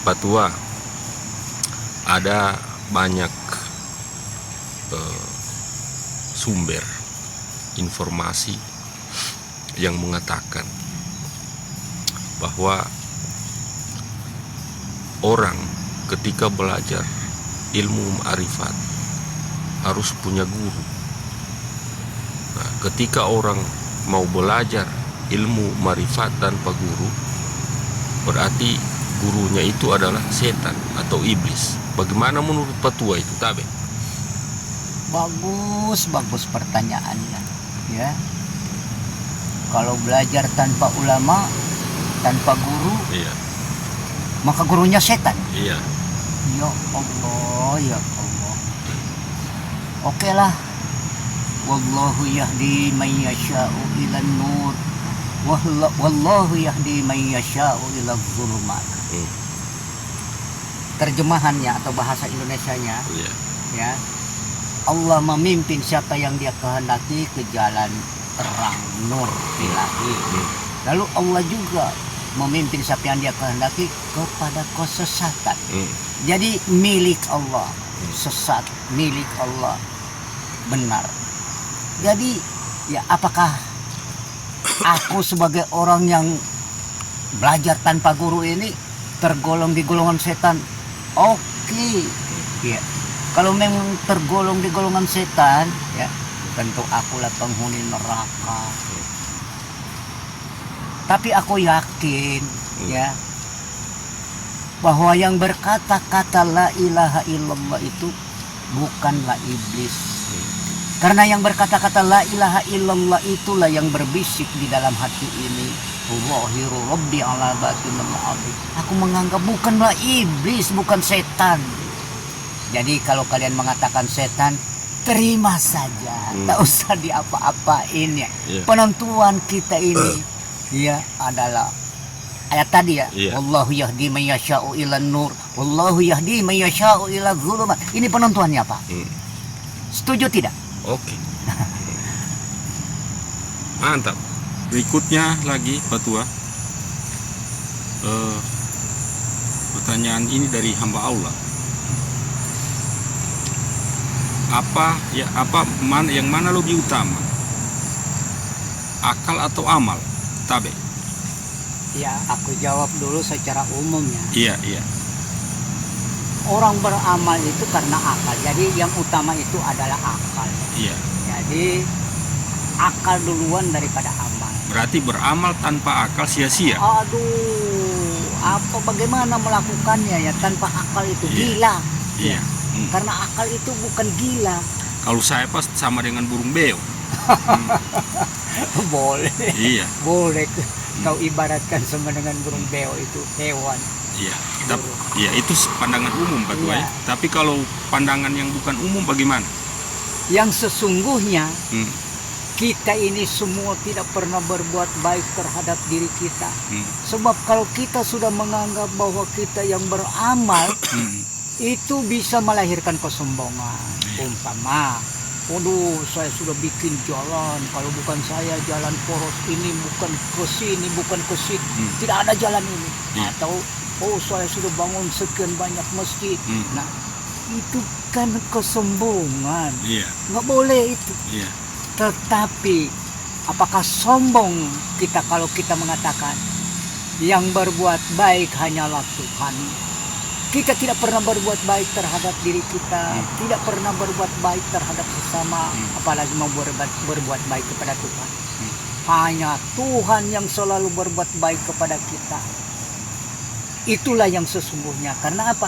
Patua, ada banyak sumber informasi yang mengatakan bahwa orang ketika belajar ilmu ma'rifat harus punya guru. Nah, ketika orang mau belajar ilmu ma'rifat tanpa guru, berarti gurunya itu adalah setan atau iblis. Bagaimana menurut Patua itu, Tabe? Bagus pertanyaannya, ya. Kalau belajar tanpa ulama, tanpa guru, Iya. maka gurunya setan. Iya. Ya Allah, ya Allah. Oke lah. Wallahu yahdi man yasha'u ila nur. Wallahu yahdi man yasha'u ila dhulumat. Terjemahannya atau bahasa Indonesianya, Iya. ya. Allah memimpin siapa yang dia kehendaki ke jalan terang nur ilahi. Lalu Allah juga memimpin siapa yang dia kehendaki kepada kesesatan. Jadi milik Allah sesat, milik Allah benar. Jadi ya, apakah aku sebagai orang yang belajar tanpa guru ini tergolong di golongan setan? Oke. Ya. Kalau memang tergolong di golongan setan, ya tentu akulah penghuni neraka. Tapi aku yakin, ya, bahwa yang berkata-kata la ilaha illallah itu bukanlah iblis. Karena yang berkata-kata la ilaha illallah itulah yang berbisik di dalam hati ini. Wahiru rabbi ala batinil ma'abi. Aku menganggap bukanlah iblis, bukan setan. Jadi kalau kalian mengatakan setan, terima saja, tak usah diapa-apain ya. Penentuan kita ini ya adalah ayat tadi ya. Wallahu yahdi man yasha'u ila nur, wallahu yahdi man yasha'u ila dhulumat. Ini penentuannya apa? Setuju tidak? Oke. Mantap. Berikutnya lagi Patua, pertanyaan ini dari hamba Allah. Yang mana lebih utama, akal atau amal, Tabe? Ya, aku jawab dulu secara umumnya. Iya. Orang beramal itu karena akal. Jadi yang utama itu adalah akal. Iya. Jadi akal duluan daripada amal. Berarti beramal tanpa akal sia-sia. Aduh, bagaimana melakukannya ya tanpa akal itu? Gila. Iya. Karena akal itu bukan gila. Kalau saya pas sama dengan burung beo. Boleh. Iya. Boleh. Kau ibaratkan sama dengan burung beo itu hewan. Iya. Iya, itu pandangan umum Patua. Iya. Tapi kalau pandangan yang bukan umum bagaimana? Yang sesungguhnya kita ini semua tidak pernah berbuat baik terhadap diri kita. Sebab kalau kita sudah menganggap bahwa kita yang beramal itu bisa melahirkan kesombongan. Umpama, waduh, saya sudah bikin jalan, kalau bukan saya jalan poros ini bukan ke sini, bukan ke situ, tidak ada jalan ini. Atau saya sudah bangun sekian banyak masjid. Nah, itu kan kesombongan. Nggak boleh itu. Tetapi apakah sombong kita kalau kita mengatakan yang berbuat baik hanyalah Tuhan? Kita tidak pernah berbuat baik terhadap diri kita, tidak pernah berbuat baik terhadap sesama, apalagi mau berbuat baik kepada Tuhan. Hanya Tuhan yang selalu berbuat baik kepada kita. Itulah yang sesungguhnya. Karena apa?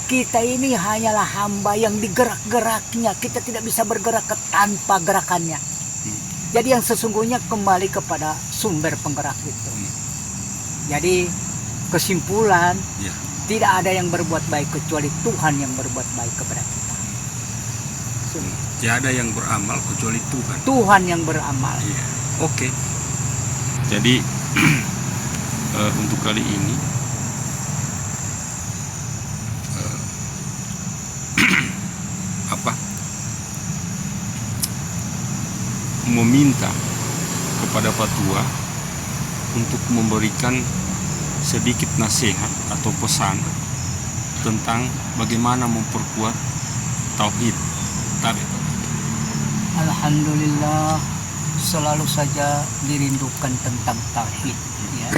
Kita ini hanyalah hamba yang digerak-geraknya. Kita tidak bisa bergerak tanpa gerakannya. Jadi yang sesungguhnya kembali kepada sumber penggerak itu. Jadi kesimpulan, tidak ada yang berbuat baik kecuali Tuhan yang berbuat baik kepada kita. Tidak ada yang beramal kecuali Tuhan. Tuhan yang beramal. Oke. Jadi untuk kali ini meminta kepada Patua untuk memberikan sedikit nasihat atau pesan tentang bagaimana memperkuat tauhid. Alhamdulillah, selalu saja dirindukan tentang tauhid, ya.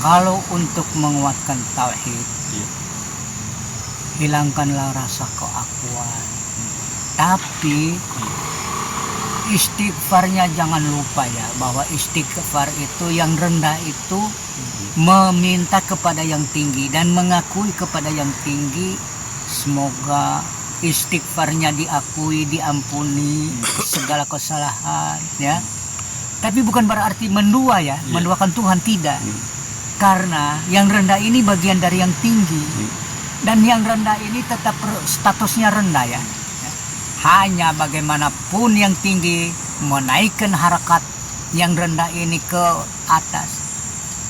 Kalau untuk menguatkan tauhid, Iya. hilangkanlah rasa keakuan. Tapi istighfarnya jangan lupa ya, bahwa istighfar itu yang rendah itu meminta kepada yang tinggi dan mengakui kepada yang tinggi. Semoga istighfarnya diakui, diampuni segala kesalahan, ya. Tapi bukan berarti mendua ya, menduakan Tuhan, tidak. Karena yang rendah ini bagian dari yang tinggi, dan yang rendah ini tetap statusnya rendah ya. Hanya bagaimanapun yang tinggi menaikkan harakat yang rendah ini ke atas,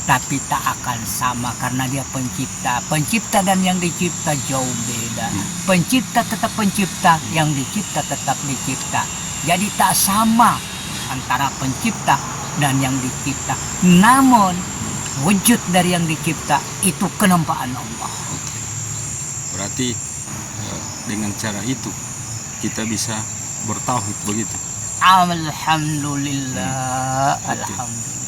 tapi tak akan sama karena dia pencipta. Pencipta dan yang dicipta jauh beda. Pencipta tetap pencipta, yang dicipta tetap dicipta. Jadi tak sama antara pencipta dan yang dicipta. Namun wujud dari yang dicipta itu kenampakan Allah. Berarti dengan cara itu kita bisa bertauhid begitu. Alhamdulillah, alhamdulillah.